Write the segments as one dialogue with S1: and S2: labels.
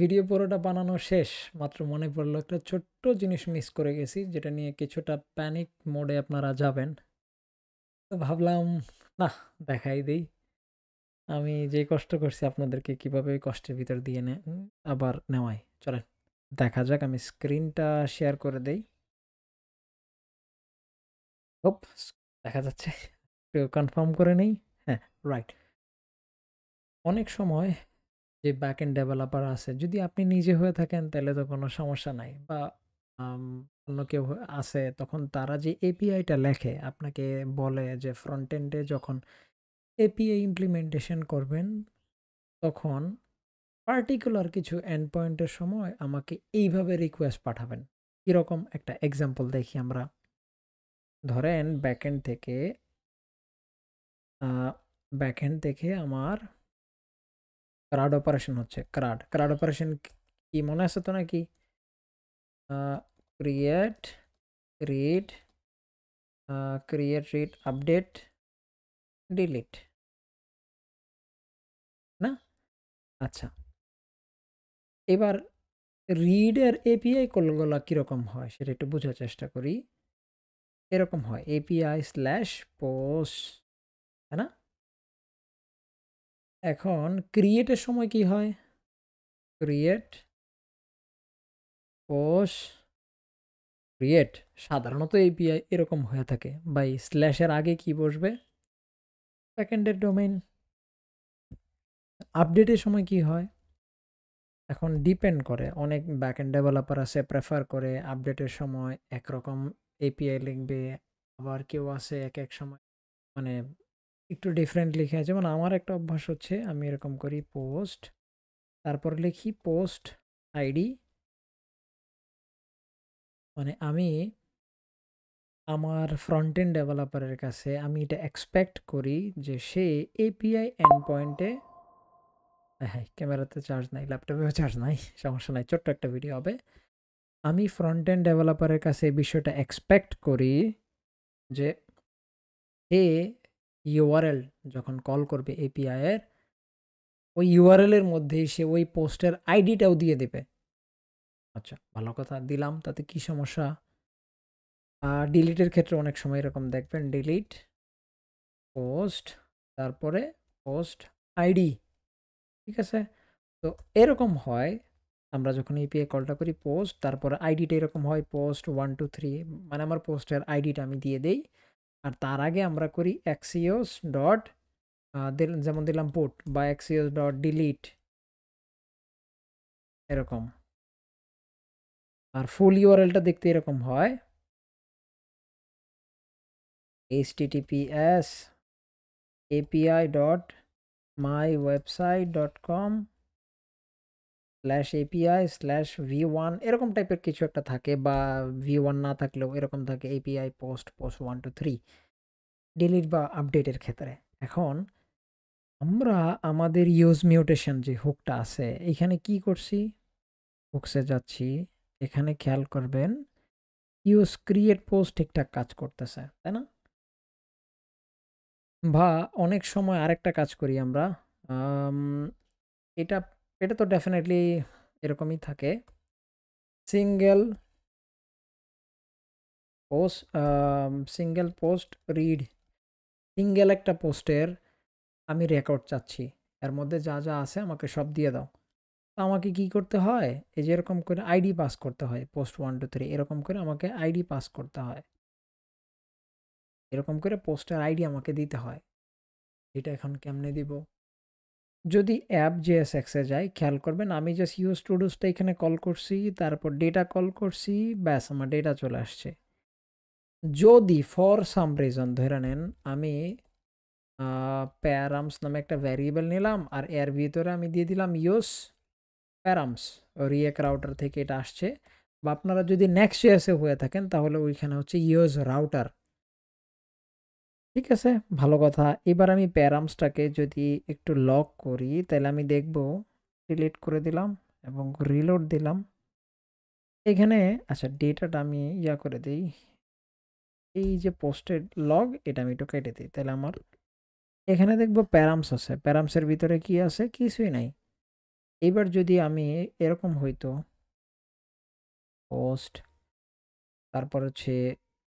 S1: Video পুরোটা বানানো শেষ। মাত্র মনে পড়লো একটা ছোট্ট জিনিস মিস করে গেছি, যেটা নিয়ে কিছুটা প্যানিক মোডে আপনারা যাবেন। তো ভাবলাম নাহ, দেখাই দেই। আমি যে কষ্ট করছি আপনাদেরকে কিভাবে ওই কষ্টের ভিতর দিয়ে আবার নেওয়াই। চলেন দেখা যাক। আমি স্ক্রিনটা শেয়ার করে দেই। ওপস! দেখা যাচ্ছে। একটু কনফার্ম করে নেই। হ্যাঁ, রাইট। অনেক সময় যে ব্যাকএন্ড ডেভেলপার আছে, যদি আপনি নিজে হয়ে থাকেন তাহলে তো কোনো সমস্যা নাই। বা আম অন্য কেউ আছে, তখন তারা যে এপিআইটা লেখে আপনাকে বলে যে ফ্রন্ট এন্ডে যখন এপিআই ইমপ্লিমেন্টেশন করবেন, তখন পার্টিকুলার কিছু এন্ড পয়েন্টের সময় আমাকে এইভাবে রিকোয়েস্ট পাঠাবেন। কিরকম একটা এক্সাম্পল দেখি আমরা। ধরেন আ ব্যাকএন্ড থেকে আমার CRUD অপারেশন হচ্ছে। CRUD অপারেশন কি মনে আছে তো নাকি? আ ক্রিয়েট, রিড, আপডেট, ডিলিট, না? আচ্ছা। এবার রিড এর এপিআই কলগুলা কিরকম হয় সেটা একটু বোঝার চেষ্টা করি। এরকম হয় API/post, তাই না? এখন ক্রিয়েট এর সময় কি হয়? Create, post, create. সাধারণত এপিআই এরকম হয়ে থাকে। ভাই স্ল্যাশ এর আগে কি বসবে? ব্যাকএন্ডের ডোমেইন। আপডেটের সময় কি হয়? এখন ডিপেন্ড করে। অনেক ব্যাকএন্ড ডেভেলপার আছে প্রেফার করে আপডেটের সময় একরকম এপিআই লিখবে। আবার কেউ আছে একেক সময় মানে একটু ডিফারেন্ট লিখে। যেমন আমার একটা অভ্যাস হচ্ছে, আমি এরকম করি পোস্ট, তারপর লিখি পোস্ট আইডি। মানে আমি আমার ফ্রন্ট এন্ড ডেভেলপারের কাছে আমি এটা এক্সপেক্ট করি যে সে এপিআই এন্ড পয়েন্টে, হ্যাঁ, ক্যামেরাতে চার্জ নাই, ল্যাপটপেও চার্জ নাই, সমস্যা নাই, ছোট্ট একটা ভিডিও হবে। আমি ফ্রন্ট এন্ড ডেভেলপারের কাছে এই বিষয়টা এক্সপেক্ট করি যে এ ইউআরএল যখন কল করবে এপিআই এর, ওই ইউআরএল এর মধ্যেই সে ওই পোস্টের আইডিটাও দিয়ে দেবে। আচ্ছা, ভালো কথা, দিলাম, তাতে কি সমস্যা? ডিলিটের ক্ষেত্রে অনেক সময় এরকম দেখবেন, ডিলিট পোস্ট, তারপরে পোস্ট আইডি। ঠিক আছে? তো এরকম হয়, আমরা যখন এপিআই কলটা করি পোস্ট, তারপরে আইডিটা এরকম হয় পোস্ট 1 2 3, মানে আমার পোস্টের আইডিটা আমি দিয়ে দেই। আর তার আগে আমরা করি axios ডট যেমন দিলাম পুট বা axios ডট ডিলিট, এরকম। আর ফুল ইউআরএলটা দেখতে এরকম হয় https api.mywebsite.com/api/v1, এরকম টাইপের কিছু একটা থাকে, বা v1 না থাকলেও এরকম থাকে এপিআই পোস্ট 1 2 3 ডিলিট বা আপডেটের ক্ষেত্রে। এখন আমরা আমাদের ইউজ মিউটেশন যে হুকটা আছে, এখানে কি করছি? হুকসে যাচ্ছি, এখানে খেয়াল করবেন ইউজ ক্রিয়েট পোস্ট ঠিকঠাক কাজ করতেছে, তাই না? বা অনেক সময় আরেকটা কাজ করি আমরা। আম এটা এটা তো ডেফিনিটলি এরকমই থাকে। Single post read. সিঙ্গেল একটা পোস্টের আমি রেকর্ড চাচ্ছি। এর মধ্যে যা, যা আছে আমাকে সব দিয়ে দাও। তো আমাকে কি করতে হয়? এই যে এরকম করে আইডি পাস করতে হয়। পোস্ট 1 2 3 এরকম করে আমাকে আইডি পাস করতে হয়। এরকম করে পোস্টের আইডি আমাকে দিতে হয়। এটা এখন কেমনে দিব? যদি অ্যাপ JSX এ যাই, খেয়াল করবেন আমি জাস্ট ইউজ টু ডুসটা এখানে কল করছি, তারপর ডেটা কল করছি, ব্যাস আমার ডেটা চলে আসছে। যদি ফর সাম রিজন ধরে নেন আমি প্যারামস নামে একটা ভ্যারিয়েবল নিলাম, আর এর ভিতরে আমি দিয়ে দিলাম ইউজ প্যারামস, রিয়েক্ট রাউটার থেকে এটা আসছে। বা আপনারা যদি নেক্সট জেএসে হয়ে থাকেন তাহলে ওইখানে হচ্ছে ইউজ রাউটার। ঠিক আছে, ভালো কথা। এবার আমি প্যারামসটাকে যদি একটু লক করি তাহলে আমি দেখব, ডিলিট করে দিলাম এবং রিলোড দিলাম। এখানে আচ্ছা, ডেটাটা আমি করে দিই। এই যে পোস্টেড লগ, এটা আমি একটু কেটে দিই, তাহলে আমার এখানে দেখবো প্যারামস আছে। প্যারামসের ভিতরে কি আছে? কিছুই নাই। এবার যদি আমি এরকম হইতো পোস্ট, তারপর হচ্ছে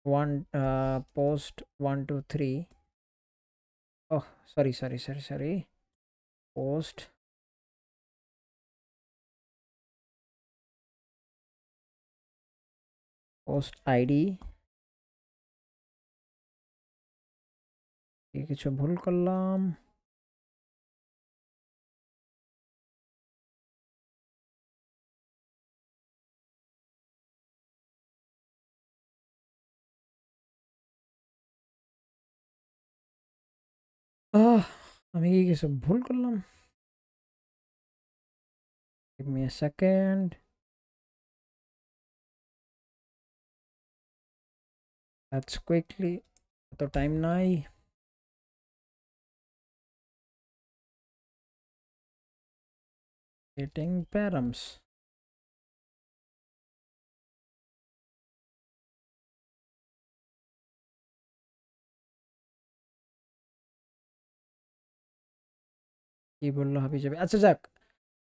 S1: one post 1 2 3, oh sorry post ID, কিছু ভুল করলাম। আমি কি কিছু ভুল করলাম? Give me a second. Let's quickly. এত টাইম নাই। Getting params. কি বললো হাবি যাবে? আচ্ছা যাক,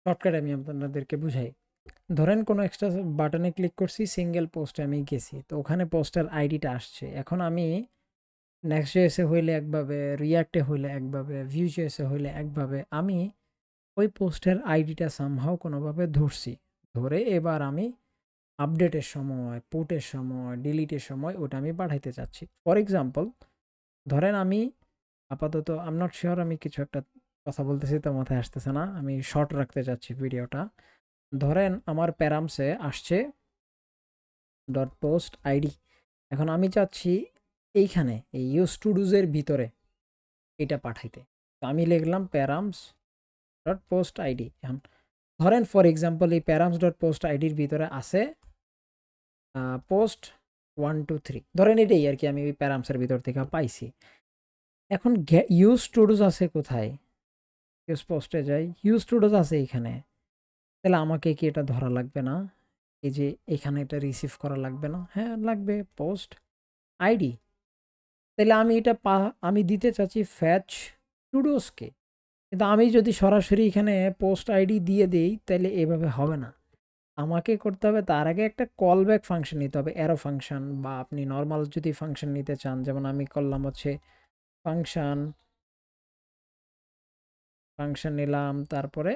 S1: শর্টকাট আমি আপনাদেরকে বুঝাই। ধরেন কোনো এক্সট্রা বাটনে ক্লিক করছি, সিঙ্গেল পোস্টে আমি গেছি, তো ওখানে পোস্টার আইডিটা আসছে। এখন আমি নেক্সট জেএসে হইলে একভাবে, রিয়াক্টে হইলে একভাবে, ভিউ জেএসে হইলে একভাবে, আমি ওই পোস্টের আইডিটা সামহাও কোনোভাবে ধরছি। ধরে এবার আমি আপডেটের সময়, পুটের সময়, ডিলিটের সময় ওটা আমি পাঠাইতে চাচ্ছি। ফর এক্সাম্পল, ধরেন আমি আপাতত আম নট শিওর, আমি কিছু একটা কথা বলতেছি তো মাথায় আসতেছে না, আমি শর্ট রাখতে চাচ্ছি ভিডিওটা। ধরেন আমার প্যারামসে আসছে ডট পোস্ট আইডি। এখন আমি চাচ্ছি এইখানে এই ইউজ টু ডুজের ভিতরে এটা পাঠাইতে। তো আমি লিখলাম প্যারামস ডট পোস্ট আইডি। এখন ধরেন ফর এক্সাম্পল এই প্যারামস ডট পোস্ট আইডির ভিতরে আছে পোস্ট 1 2 3, ধরেন এটাই আর কি আমি ওই প্যারামসের ভিতর থেকে পাইছি। এখন ইউজ টু ডুজ আছে কোথায়? ইউজ পোস্টে যাই, ইউজ টু ডুজ আছে এইখানে। তাহলে আমাকে কি এটা ধরা লাগবে না? এই যে এখানে এটা রিসিভ করা লাগবে না? হ্যাঁ লাগবে, পোস্ট আইডি। তাহলে আমি এটা আমি দিতে চাচ্ছি ফ্যাচ টুডোসকে। কিন্তু আমি যদি সরাসরি এখানে পোস্ট আইডি দিয়ে দিই তাহলে এভাবে হবে না। আমাকে করতে হবে তার আগে একটা কল ব্যাক ফাংশন নিতে হবে, অ্যারো ফাংশন, বা আপনি নর্মাল যদি ফাংশন নিতে চান, যেমন আমি করলাম হচ্ছে ফাংশন নিলাম, তারপরে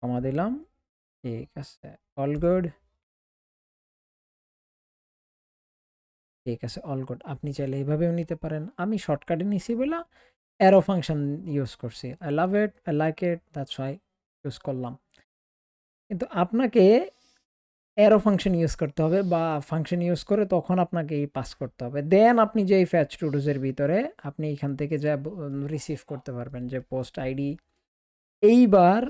S1: কমা দিলাম। ঠিক আছে, অল গুড। ঠিক আছে, অল গুড। আপনি চাইলে এইভাবেও নিতে পারেন, আমি শর্টকাটে নিছি বলে অ্যারো ফাংশন ইউজ করছি। I love it, I like it, that's why use করলাম। কিন্তু আপনাকে অ্যারো ফাংশন ইউজ করতে হবে, বা ফাংশন ইউজ করে তখন আপনাকে এই পাস করতে হবে। দেন আপনি যে এই ফ্যাচ টু ডুজের ভিতরে আপনি এখান থেকে যা রিসিভ করতে পারবেন যে পোস্ট আইডি। এইবার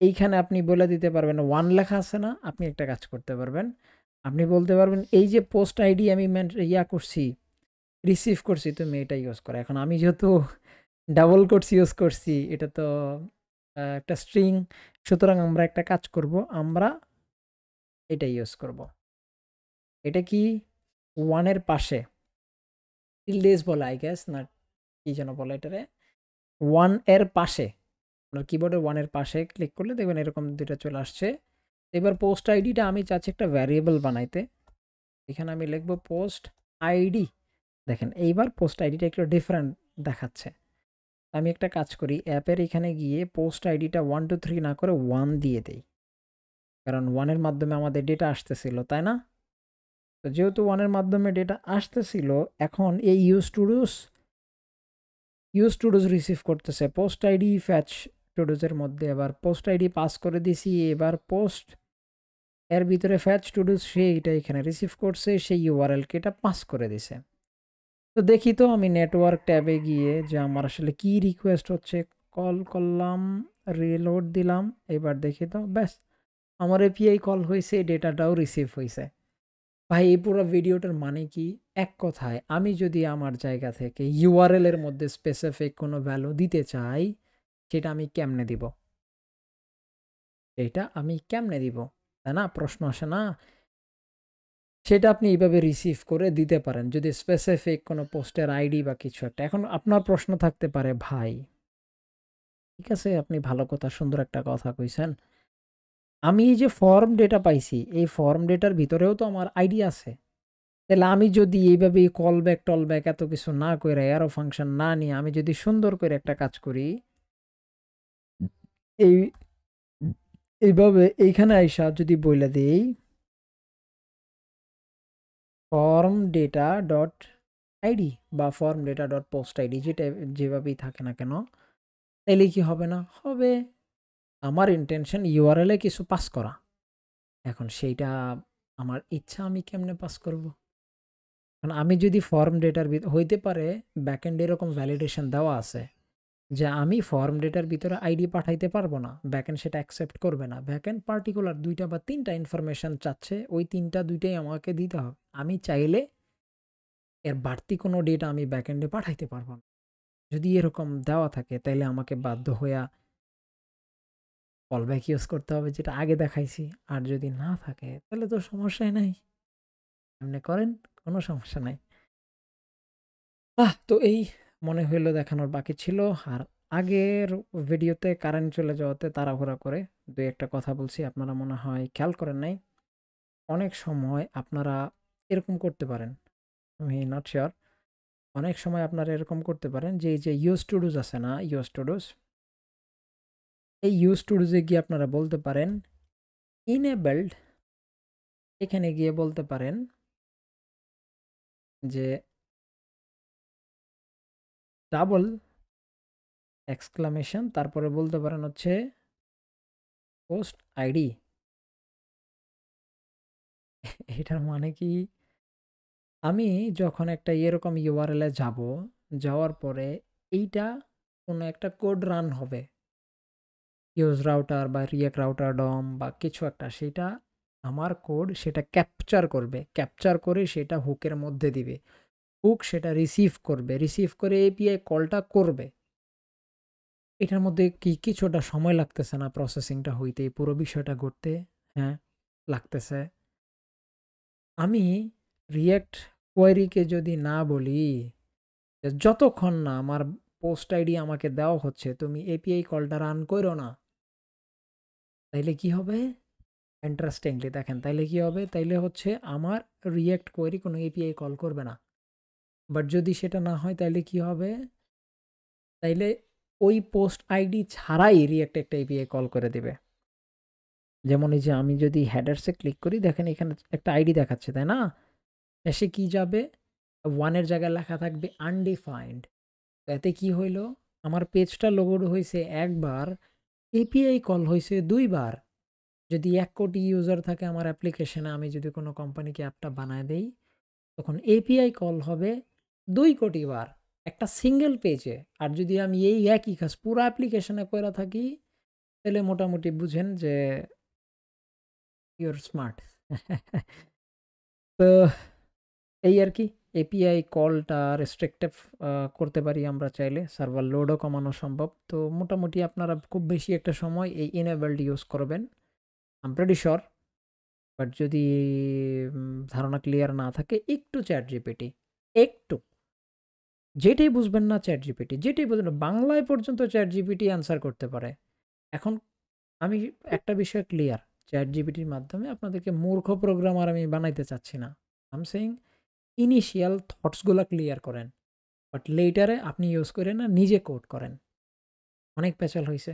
S1: এইখানে আপনি বলে দিতে পারবেন, ওয়ান লেখা আছে না, আপনি একটা কাজ করতে পারবেন। আপনি বলতে পারবেন এই যে পোস্ট আইডি আমি করছি, রিসিভ করছি, তুমি এটা ইউজ করো। এখন আমি যেহেতু ডাবল কোটস ইউজ করছি, এটা তো একটা স্ট্রিং, সুতরাং আমরা একটা কাজ করব, আমরা এটা ইউজ করব। এটা কি ওয়ানের পাশে টিলডেজ বলে, আই গেস, না কি যেন বলে এটারে, ওয়ান এর পাশে, আপনার কিবোর্ডের ওয়ানের পাশে ক্লিক করলে দেখবেন এরকম দুইটা চলে আসছে। এবার পোস্ট আইডিটা আমি চাচ্ছি একটা ভ্যারিয়েবল বানাইতে। এখানে আমি লিখবো পোস্ট আইডি। দেখেন এইবার পোস্ট আইডিটা একটু ডিফারেন্ট দেখাচ্ছে। আমি একটা কাজ করি, অ্যাপের এখানে গিয়ে পোস্ট আইডিটা 1 2 3 না করে 1 দিয়ে দেই, কারণ ওয়ানের মাধ্যমে আমাদের ডেটা আসতেছিল, তাই না? তো যেহেতু ওয়ানের মাধ্যমে ডেটা আসতেছিল, এখন এই ইউজ টু ডুজ রিসিভ করতেছে পোস্ট আইডি ফ্যাচ টু ডুজের মধ্যে। এবার পোস্ট আইডি পাস করে দিছি, এবার পোস্ট এর ভিতরে ফ্যাচ টু ডুজ সে এটা এখানে রিসিভ করছে, সেই ইউআরএলকে এটা পাস করে দিছে। তো দেখি তো আমি নেটওয়ার্ক ট্যাবে গিয়ে যে আমার আসলে কি রিকোয়েস্ট হচ্ছে, কল করলাম, রিলোড দিলাম, এবার দেখি তো ব্যাস আমার এপিআই কল হয়েছে, ডেটাটাও রিসিভ হয়েছে। ভাই এই পুরো ভিডিওটার মানে কি? এক কথায় আমি যদি আমার জায়গা থেকে ইউআরএল এর মধ্যে স্পেসিফিক কোনো ভ্যালু দিতে চাই, সেটা আমি কেমনে দিব? এটা আমি কেমনে দিব, তাই না? প্রশ্ন আসে না? সেটা আপনি এইভাবে রিসিভ করে দিতে পারেন যদি স্পেসিফিক কোনো পোস্টের আইডি বা কিছু একটা। এখন আপনার প্রশ্ন থাকতে পারে, ভাই ঠিক আছে, আপনি ভালো কথা, সুন্দর একটা কথা কইছেন। আমি এই যে ফর্ম ডেটা পাইছি, এই ফর্ম ডেটার ভিতরেও তো আমার আইডি আছে। তাহলে আমি যদি এইভাবে কল ব্যাক টল ব্যাক এত কিছু না করে, অ্যারো ফাংশন না নিয়ে আমি যদি সুন্দর করে একটা কাজ করি, এই এইভাবে এইখানে আইসা যদি বইলা দেই ফর্ম ডেটা ডট আইডি বা form data dot post ID, যেটা যেভাবেই থাকে না কেন, তাইলে কি হবে না? হবে। আমার ইন্টেনশন ইউআরএল এ কিছু পাস করা। এখন সেইটা আমার ইচ্ছা, আমি কেমনে পাস করব? কারণ আমি যদি ফর্ম ডেটার হইতে পারে ব্যাকএন্ড এরকম ভ্যালিডেশন দেওয়া আছে যে আমি ফর্ম ডেটার ভিতরে আইডি পাঠাইতে পারবো না, ব্যাকএন্ড সেটা অ্যাকসেপ্ট করবে না। ব্যাকএন্ড পার্টিকুলার ২টা বা ৩টা ইনফরমেশন চাচ্ছে, ওই ৩টা ২টাই আমাকে দিতে হবে। আমি চাইলে এর বাড়তি কোনো ডেটা আমি ব্যাকএন্ডে পাঠাইতে পারবো না। যদি এরকম দেওয়া থাকে তাইলে আমাকে বাধ্য হইয়া কলব্যাক ইউজ করতে হবে, যেটা আগে দেখাইছি। আর যদি না থাকে তাহলে তো সমস্যাই নাই, এমনি করেন, কোনো সমস্যা নাই। তো এই মনে হইলো দেখানোর বাকি ছিল। আর আগের ভিডিওতে কারেন্ট চলে যাওয়াতে তাড়াহুড়া করে ২-১ টা কথা বলছি, আপনারা মনে হয় খেয়াল করেন নাই। অনেক সময় আপনারা এরকম করতে পারেন, আমি নট সিওর। অনেক সময় আপনারা এরকম করতে পারেন যে এই যে ইউজ টু ডুজ আছে না, ইউজ টু ডুজ, এই ইউজ টু ডুজে গিয়ে আপনারা বলতে পারেন ইনেবলড, এখানে গিয়ে বলতে পারেন যে ডাবল এক্সক্লামেশন, তারপরে বলতে পারেন হচ্ছে পোস্ট আইডি। এটার মানে কি, আমি যখন একটা এরকম ইউআরএল এ যাব, যাওয়ার পরে এইটা কোনো একটা কোড রান হবে, ইউজ রাউটার বা রিয়েক্ট রাউটার ডম বা কিছু একটা, সেটা আমার কোড সেটা ক্যাপচার করবে, ক্যাপচার করে সেটা হুকের মধ্যে দিবে। হুক সেটা রিসিভ করবে, রিসিভ করে এপিআই কলটা করবে। এটার মধ্যে কি কিছুটা সময় লাগতেছে না প্রসেসিংটা হইতে, পুরো বিষয়টা ঘটতে? হ্যাঁ, লাগতেছে। আমি রিয়েক্ট কোয়েরিকে যদি না বলি যে যতক্ষণ না আমার পোস্ট আইডি আমাকে দেওয়া হচ্ছে তুমি এপিআই কলটা রান করো না, তাইলে কি হবে? ইন্টারেস্টিংলি দেখেন, তাইলে কি হবে? তাইলে হচ্ছে আমার রিয়েক্ট কোয়েরি কোনো এপিআই কল করবে না। বাট যদি সেটা না হয় তাইলে কি হবে? তাইলে ওই পোস্ট আইডি ছাড়াই রিয়েক্ট একটা এপিআই কল করে দিবে। যেমন এই যে আমি যদি হেডার্সে ক্লিক করি, দেখেন এখানে একটা আইডি দেখাচ্ছে, তাই না? এসে কি যাবে? 1 এর জায়গায় লেখা থাকবে আনডিফাইন্ড। এতে কি হইল? আমার পেজটা লোড হইছে একবার, এপিআই কল হইছে ২ বার। যদি ১ কোটি ইউজার থাকে আমার অ্যাপ্লিকেশনে, আমি যদি কোনো কোম্পানিকে অ্যাপটা বানায় দেই, তখন এপিআই কল হবে ২ কোটি বার একটা সিঙ্গেল পেজে। আর যদি আমি এই একই কাজ পুরো অ্যাপ্লিকেশনে কইরা থাকি, তাহলে মোটামুটি বুঝেন যে ইউর স্মার্ট। তো এই আরকি। এপিআই কলটা রেস্ট্রিক্টিভ করতে পারি আমরা চাইলে। সার্ভার লোডও কমানো সম্ভব। তো মোটামুটি আপনারা খুব বেশি একটা সময় এই enabled ইউজ করবেন। I am pretty sure. But যদি ধারণা ক্লিয়ার না থাকে, একটু ChatGPT, একটু। যেটাই বুঝবেন না ChatGPT, যেটাই বুঝবেন না, বাংলায় পর্যন্ত ChatGPT অ্যান্সার করতে পারে। এখন আমি একটা বিষয় ক্লিয়ার, ChatGPTর মাধ্যমে আপনাদেরকে মূর্খ প্রোগ্রামার আমি বানাইতে চাচ্ছি না। I am saying initial thoughts গুলা ক্লিয়ার করেন। বাট লেটারে আপনি ইউজ করেন না, নিজে কোড করেন। অনেক পেঁচাল হইছে।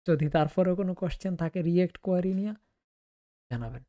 S1: যদি তারপরেও কোনো কোয়েশ্চেন থাকে রিয়েক্ট কোয়েরি নিয়া, জানাবেন।